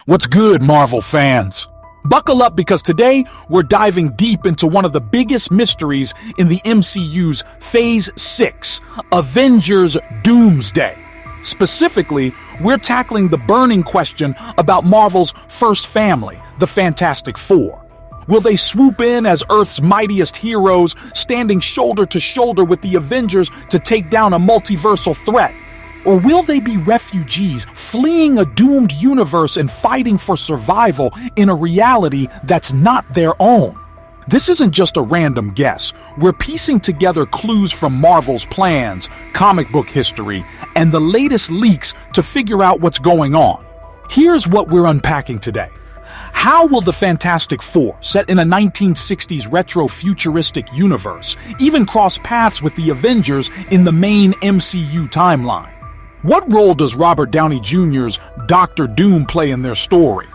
What's good, Marvel fans? Buckle up because today we're diving deep into one of the biggest mysteries in the MCU's Phase 6, Avengers Doomsday. Specifically, we're tackling the burning question about Marvel's first family, the Fantastic Four. Will they swoop in as Earth's mightiest heroes, standing shoulder to shoulder with the Avengers to take down a multiversal threat? Or will they be refugees, fleeing a doomed universe and fighting for survival in a reality that's not their own? This isn't just a random guess. We're piecing together clues from Marvel's plans, comic book history, and the latest leaks to figure out what's going on. Here's what we're unpacking today. How will the Fantastic Four, set in a 1960s retro-futuristic universe, even cross paths with the Avengers in the main MCU timeline? What role does Robert Downey Jr.'s Dr. Doom play in their story,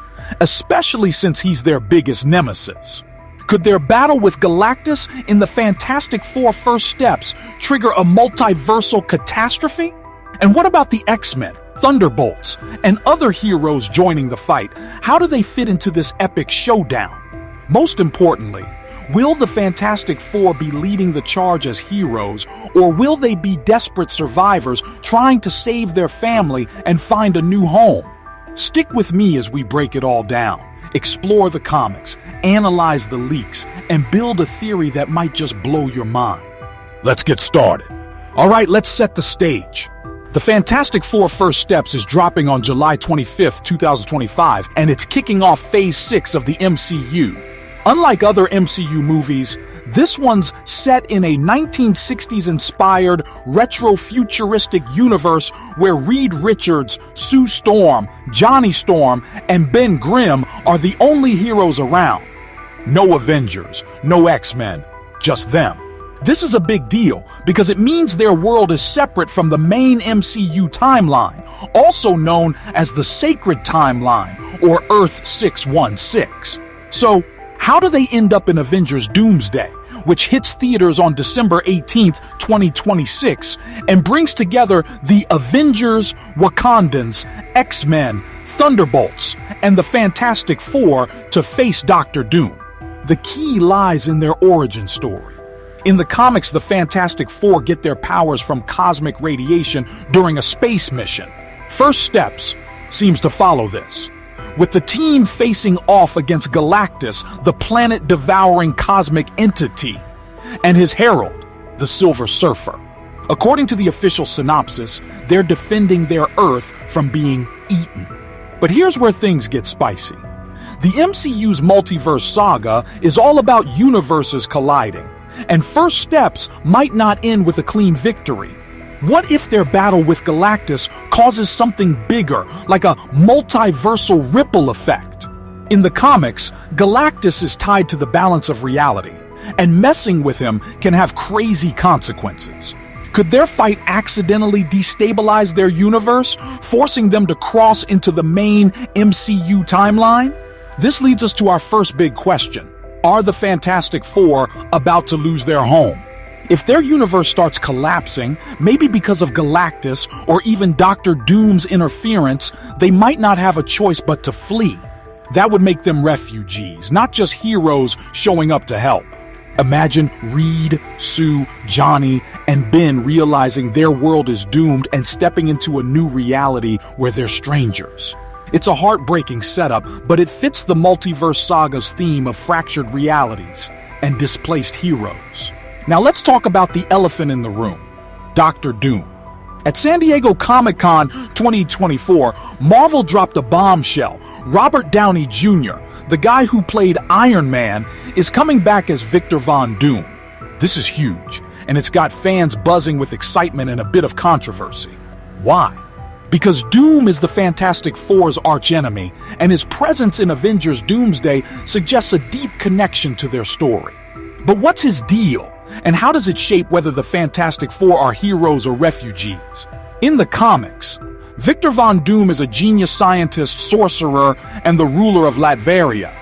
especially since he's their biggest nemesis? Could their battle with Galactus in the Fantastic Four First Steps trigger a multiversal catastrophe? And what about the X-Men, Thunderbolts, and other heroes joining the fight? How do they fit into this epic showdown? Most importantly, will the Fantastic Four be leading the charge as heroes, or will they be desperate survivors trying to save their family and find a new home? Stick with me as we break it all down, explore the comics, analyze the leaks, and build a theory that might just blow your mind. Let's get started. All right, let's set the stage. The Fantastic Four First Steps is dropping on July 25th, 2025, and it's kicking off Phase 6 of the MCU. Unlike other MCU movies, this one's set in a 1960s-inspired retro-futuristic universe where Reed Richards, Sue Storm, Johnny Storm, and Ben Grimm are the only heroes around. No Avengers, no X-Men, just them. This is a big deal because it means their world is separate from the main MCU timeline, also known as the Sacred Timeline or Earth 616. So, how do they end up in Avengers Doomsday, which hits theaters on December 18th, 2026, and brings together the Avengers, Wakandans, X-Men, Thunderbolts, and the Fantastic Four to face Dr. Doom? The key lies in their origin story. In the comics, the Fantastic Four get their powers from cosmic radiation during a space mission. First Steps seems to follow this, with the team facing off against Galactus, the planet-devouring cosmic entity, and his herald, the Silver Surfer. According to the official synopsis, they're defending their Earth from being eaten. But here's where things get spicy. The MCU's multiverse saga is all about universes colliding, and First Steps might not end with a clean victory. What if their battle with Galactus causes something bigger, like a multiversal ripple effect? In the comics, Galactus is tied to the balance of reality, and messing with him can have crazy consequences. Could their fight accidentally destabilize their universe, forcing them to cross into the main MCU timeline? This leads us to our first big question. Are the Fantastic Four about to lose their home? If their universe starts collapsing, maybe because of Galactus or even Dr. Doom's interference, they might not have a choice but to flee. That would make them refugees, not just heroes showing up to help. Imagine Reed, Sue, Johnny, and Ben realizing their world is doomed and stepping into a new reality where they're strangers. It's a heartbreaking setup, but it fits the multiverse saga's theme of fractured realities and displaced heroes. Now let's talk about the elephant in the room, Dr. Doom. At San Diego Comic-Con 2024, Marvel dropped a bombshell. Robert Downey Jr., the guy who played Iron Man, is coming back as Victor Von Doom. This is huge, and it's got fans buzzing with excitement and a bit of controversy. Why? Because Doom is the Fantastic Four's archenemy, and his presence in Avengers Doomsday suggests a deep connection to their story. But what's his deal? And how does it shape whether the Fantastic Four are heroes or refugees? In the comics, Victor Von Doom is a genius scientist, sorcerer, and the ruler of Latveria.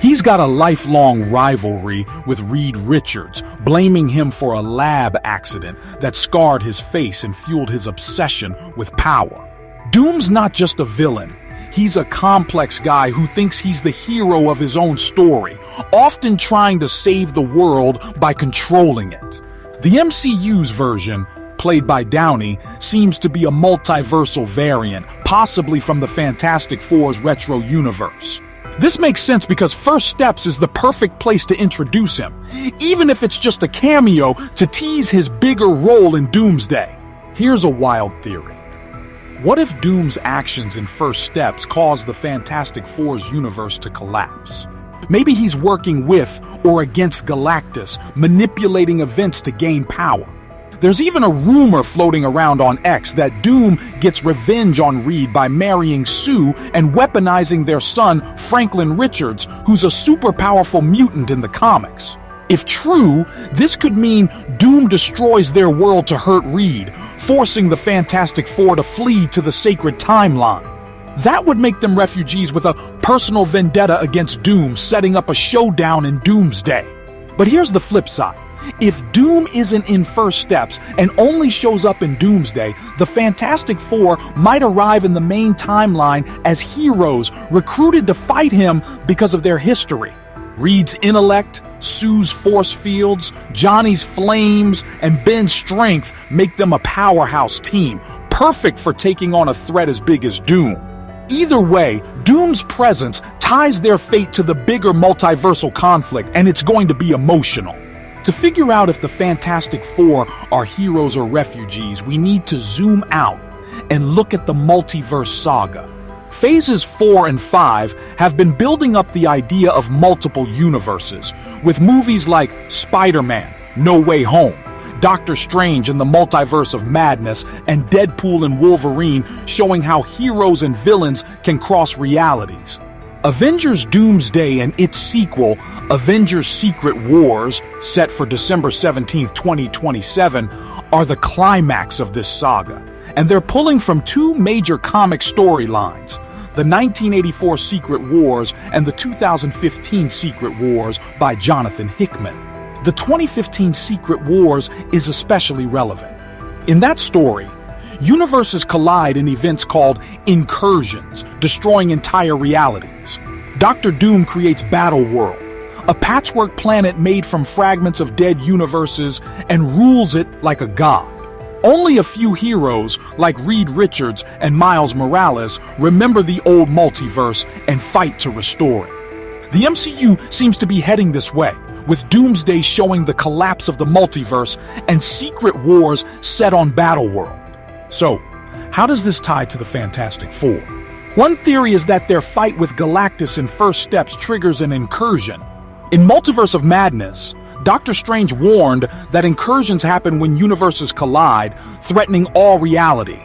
He's got a lifelong rivalry with Reed Richards, blaming him for a lab accident that scarred his face and fueled his obsession with power. Doom's not just a villain. He's a complex guy who thinks he's the hero of his own story, often trying to save the world by controlling it. The MCU's version, played by Downey, seems to be a multiversal variant, possibly from the Fantastic Four's retro universe. This makes sense because First Steps is the perfect place to introduce him, even if it's just a cameo to tease his bigger role in Doomsday. Here's a wild theory. What if Doom's actions in First Steps cause the Fantastic Four's universe to collapse? Maybe he's working with or against Galactus, manipulating events to gain power. There's even a rumor floating around on X that Doom gets revenge on Reed by marrying Sue and weaponizing their son, Franklin Richards, who's a super powerful mutant in the comics. If true, this could mean Doom destroys their world to hurt Reed, forcing the Fantastic Four to flee to the sacred timeline. That would make them refugees with a personal vendetta against Doom, setting up a showdown in Doomsday. But here's the flip side. If Doom isn't in First Steps and only shows up in Doomsday, the Fantastic Four might arrive in the main timeline as heroes recruited to fight him because of their history. Reed's intellect, Sue's force fields, Johnny's flames, and Ben's strength make them a powerhouse team, perfect for taking on a threat as big as Doom. Either way, Doom's presence ties their fate to the bigger multiversal conflict, and it's going to be emotional. To figure out if the Fantastic Four are heroes or refugees, we need to zoom out and look at the multiverse saga. Phases 4 and 5 have been building up the idea of multiple universes, with movies like Spider-Man, No Way Home, Doctor Strange and the Multiverse of Madness, and Deadpool and Wolverine showing how heroes and villains can cross realities. Avengers Doomsday and its sequel, Avengers Secret Wars, set for December 17, 2027, are the climax of this saga, and they're pulling from two major comic storylines, the 1984 Secret Wars and the 2015 Secret Wars by Jonathan Hickman. The 2015 Secret Wars is especially relevant. In that story, universes collide in events called incursions, destroying entire realities. Dr. Doom creates Battleworld, a patchwork planet made from fragments of dead universes, and rules it like a god. Only a few heroes, like Reed Richards and Miles Morales, remember the old multiverse and fight to restore it. The MCU seems to be heading this way, with Doomsday showing the collapse of the multiverse and Secret Wars set on Battleworld. So, how does this tie to the Fantastic Four? One theory is that their fight with Galactus in First Steps triggers an incursion. In Multiverse of Madness, Doctor Strange warned that incursions happen when universes collide, threatening all reality.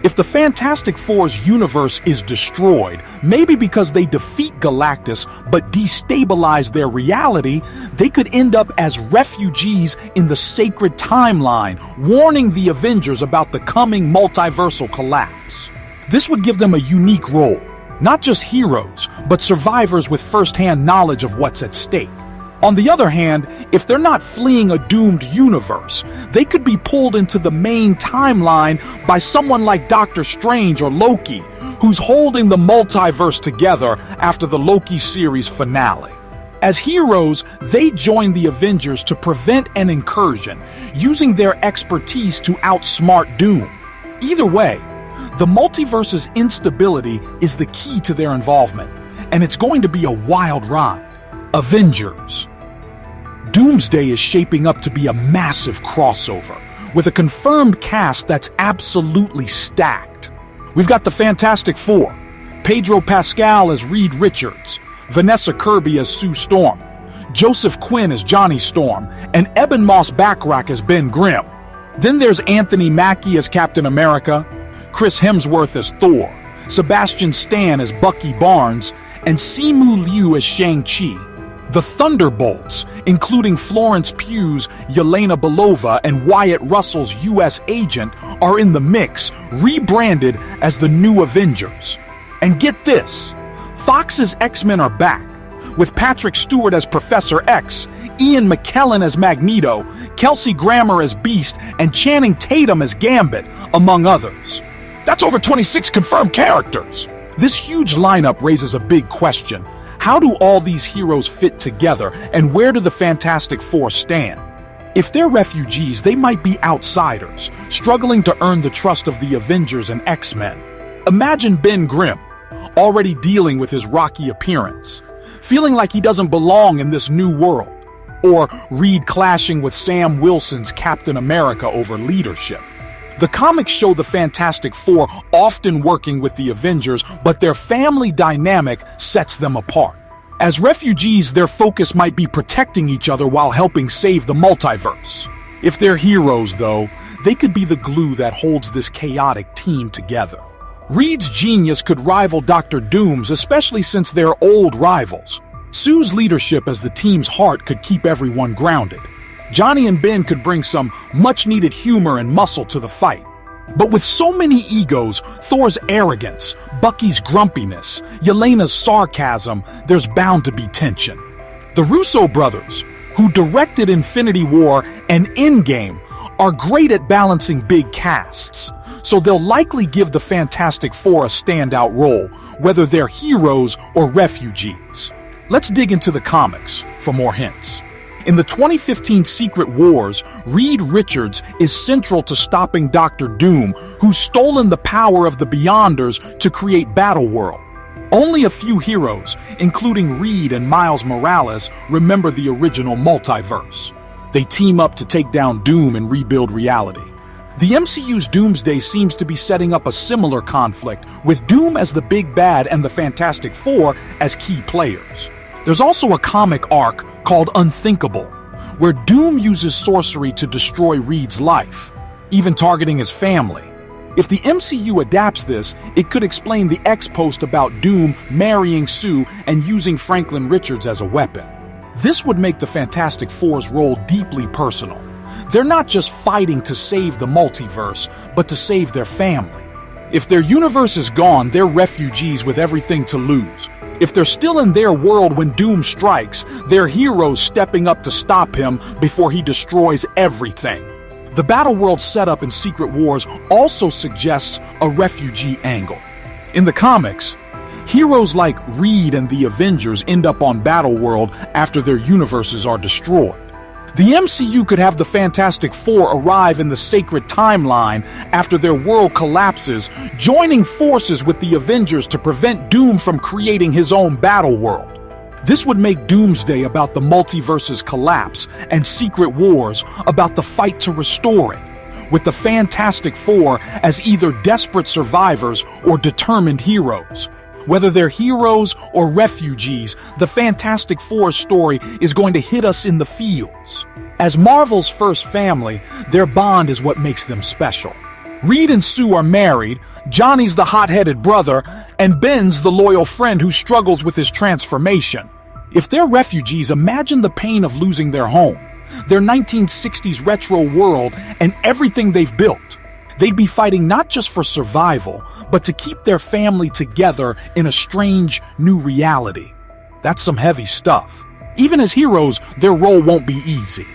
If the Fantastic Four's universe is destroyed, maybe because they defeat Galactus but destabilize their reality, they could end up as refugees in the sacred timeline, warning the Avengers about the coming multiversal collapse. This would give them a unique role, not just heroes, but survivors with first-hand knowledge of what's at stake. On the other hand, if they're not fleeing a doomed universe, they could be pulled into the main timeline by someone like Doctor Strange or Loki, who's holding the multiverse together after the Loki series finale. As heroes, they join the Avengers to prevent an incursion, using their expertise to outsmart Doom. Either way, the multiverse's instability is the key to their involvement, and it's going to be a wild ride. Avengers. Doomsday is shaping up to be a massive crossover, with a confirmed cast that's absolutely stacked. We've got the Fantastic Four, Pedro Pascal as Reed Richards, Vanessa Kirby as Sue Storm, Joseph Quinn as Johnny Storm, and Eben Moss Backrack as Ben Grimm. Then there's Anthony Mackie as Captain America, Chris Hemsworth as Thor, Sebastian Stan as Bucky Barnes, and Simu Liu as Shang-Chi. The Thunderbolts, including Florence Pugh's Yelena Belova and Wyatt Russell's U.S. agent, are in the mix, rebranded as the New Avengers. And get this, Fox's X-Men are back, with Patrick Stewart as Professor X, Ian McKellen as Magneto, Kelsey Grammer as Beast, and Channing Tatum as Gambit, among others. That's over 26 confirmed characters. This huge lineup raises a big question. How do all these heroes fit together, and where do the Fantastic Four stand? If they're refugees, they might be outsiders, struggling to earn the trust of the Avengers and X-Men. Imagine Ben Grimm, already dealing with his rocky appearance, feeling like he doesn't belong in this new world. Or Reed clashing with Sam Wilson's Captain America over leadership. The comics show the Fantastic Four often working with the Avengers, but their family dynamic sets them apart. As refugees, their focus might be protecting each other while helping save the multiverse. If they're heroes, though, they could be the glue that holds this chaotic team together. Reed's genius could rival Dr. Doom's, especially since they're old rivals. Sue's leadership as the team's heart could keep everyone grounded. Johnny and Ben could bring some much-needed humor and muscle to the fight. But with so many egos, Thor's arrogance, Bucky's grumpiness, Yelena's sarcasm, there's bound to be tension. The Russo brothers, who directed Infinity War and Endgame, are great at balancing big casts, so they'll likely give the Fantastic Four a standout role, whether they're heroes or refugees. Let's dig into the comics for more hints. In the 2015 Secret Wars, Reed Richards is central to stopping Dr. Doom, who's stolen the power of the Beyonders to create Battleworld. Only a few heroes, including Reed and Miles Morales, remember the original multiverse. They team up to take down Doom and rebuild reality. The MCU's Doomsday seems to be setting up a similar conflict, with Doom as the big bad and the Fantastic Four as key players. There's also a comic arc called Unthinkable, where Doom uses sorcery to destroy Reed's life, even targeting his family. If the MCU adapts this, it could explain the X-Post about Doom marrying Sue and using Franklin Richards as a weapon. This would make the Fantastic Four's role deeply personal. They're not just fighting to save the multiverse, but to save their family. If their universe is gone, they're refugees with everything to lose. If they're still in their world when Doom strikes, they're heroes stepping up to stop him before he destroys everything. The Battleworld setup in Secret Wars also suggests a refugee angle. In the comics, heroes like Reed and the Avengers end up on Battleworld after their universes are destroyed. The MCU could have the Fantastic Four arrive in the sacred timeline after their world collapses, joining forces with the Avengers to prevent Doom from creating his own Battleworld. This would make Doomsday about the multiverse's collapse and Secret Wars about the fight to restore it, with the Fantastic Four as either desperate survivors or determined heroes. Whether they're heroes or refugees, the Fantastic Four's story is going to hit us in the feels. As Marvel's first family, their bond is what makes them special. Reed and Sue are married, Johnny's the hot-headed brother, and Ben's the loyal friend who struggles with his transformation. If they're refugees, imagine the pain of losing their home, their 1960s retro world, and everything they've built. They'd be fighting not just for survival, but to keep their family together in a strange new reality. That's some heavy stuff. Even as heroes, their role won't be easy.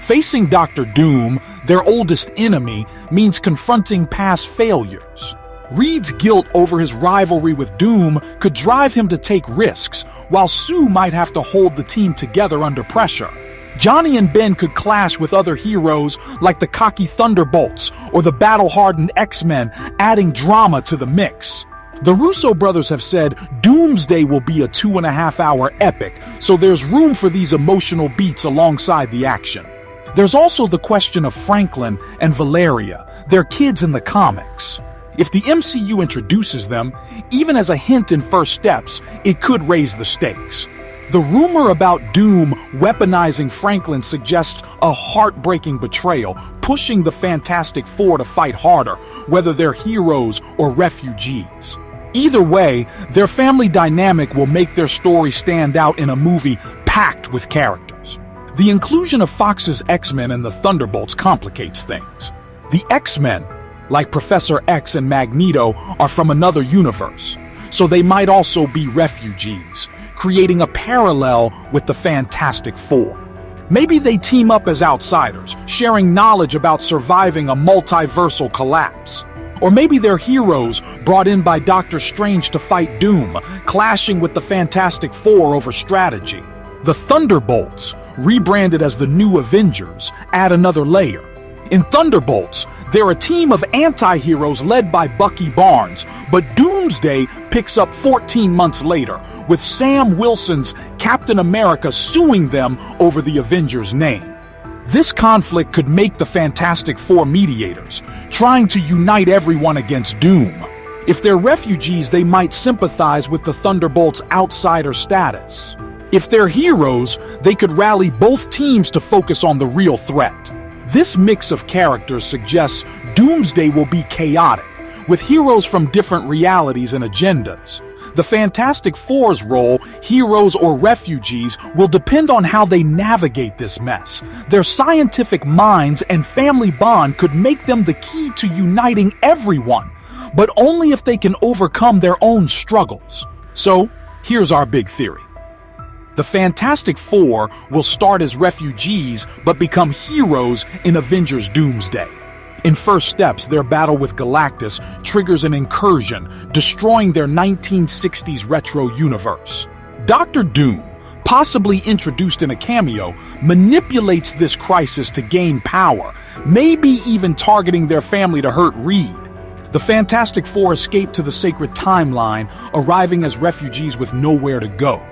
Facing Dr. Doom, their oldest enemy, means confronting past failures. Reed's guilt over his rivalry with Doom could drive him to take risks, while Sue might have to hold the team together under pressure. Johnny and Ben could clash with other heroes like the cocky Thunderbolts or the battle-hardened X-Men, adding drama to the mix. The Russo brothers have said Doomsday will be a 2.5-hour epic, so there's room for these emotional beats alongside the action. There's also the question of Franklin and Valeria, their kids in the comics. If the MCU introduces them, even as a hint in First Steps, it could raise the stakes. The rumor about Doom weaponizing Franklin suggests a heartbreaking betrayal, pushing the Fantastic Four to fight harder, whether they're heroes or refugees. Either way, their family dynamic will make their story stand out in a movie packed with characters. The inclusion of Fox's X-Men and the Thunderbolts complicates things. The X-Men, like Professor X and Magneto, are from another universe, so they might also be refugees, creating a parallel with the Fantastic Four. Maybe they team up as outsiders, sharing knowledge about surviving a multiversal collapse. Or maybe they're heroes brought in by Doctor Strange to fight Doom, clashing with the Fantastic Four over strategy. The Thunderbolts, rebranded as the New Avengers, add another layer. In Thunderbolts, they're a team of anti-heroes led by Bucky Barnes, but Doomsday picks up 14 months later, with Sam Wilson's Captain America suing them over the Avengers' name. This conflict could make the Fantastic Four mediators, trying to unite everyone against Doom. If they're refugees, they might sympathize with the Thunderbolts' outsider status. If they're heroes, they could rally both teams to focus on the real threat. This mix of characters suggests Doomsday will be chaotic, with heroes from different realities and agendas. The Fantastic Four's role, heroes or refugees, will depend on how they navigate this mess. Their scientific minds and family bond could make them the key to uniting everyone, but only if they can overcome their own struggles. So, here's our big theory. The Fantastic Four will start as refugees but become heroes in Avengers Doomsday. In First Steps, their battle with Galactus triggers an incursion, destroying their 1960s retro universe. Dr. Doom, possibly introduced in a cameo, manipulates this crisis to gain power, maybe even targeting their family to hurt Reed. The Fantastic Four escape to the sacred timeline, arriving as refugees with nowhere to go.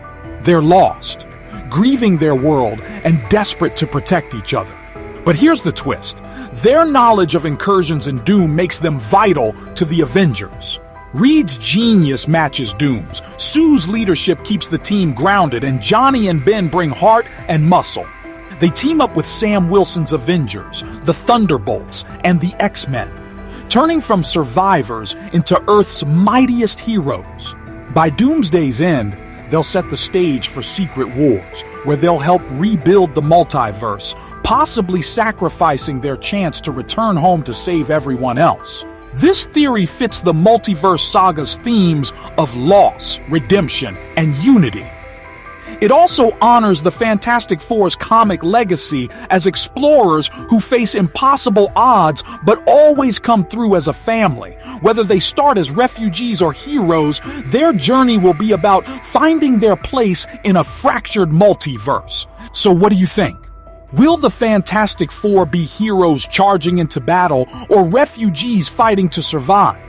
They're lost, grieving their world and desperate to protect each other. But here's the twist. Their knowledge of incursions and Doom makes them vital to the Avengers. Reed's genius matches Doom's, Sue's leadership keeps the team grounded, and Johnny and Ben bring heart and muscle. They team up with Sam Wilson's Avengers, the Thunderbolts, and the X-Men, turning from survivors into Earth's mightiest heroes. By Doomsday's end, they'll set the stage for Secret Wars, where they'll help rebuild the multiverse, possibly sacrificing their chance to return home to save everyone else. This theory fits the multiverse saga's themes of loss, redemption, and unity. It also honors the Fantastic Four's comic legacy as explorers who face impossible odds but always come through as a family. Whether they start as refugees or heroes, their journey will be about finding their place in a fractured multiverse. So what do you think? Will the Fantastic Four be heroes charging into battle or refugees fighting to survive?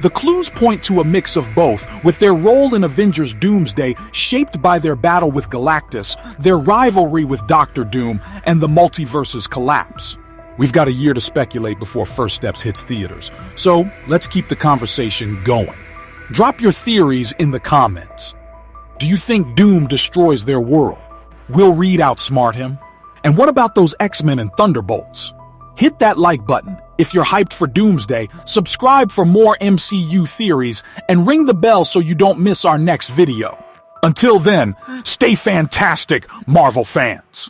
The clues point to a mix of both, with their role in Avengers Doomsday shaped by their battle with Galactus, their rivalry with Doctor Doom, and the multiverse's collapse. We've got a year to speculate before First Steps hits theaters, so let's keep the conversation going. Drop your theories in the comments. Do you think Doom destroys their world? Will Reed outsmart him? And what about those X-Men and Thunderbolts? Hit that like button if you're hyped for Doomsday, subscribe for more MCU theories, and ring the bell so you don't miss our next video. Until then, stay fantastic, Marvel fans!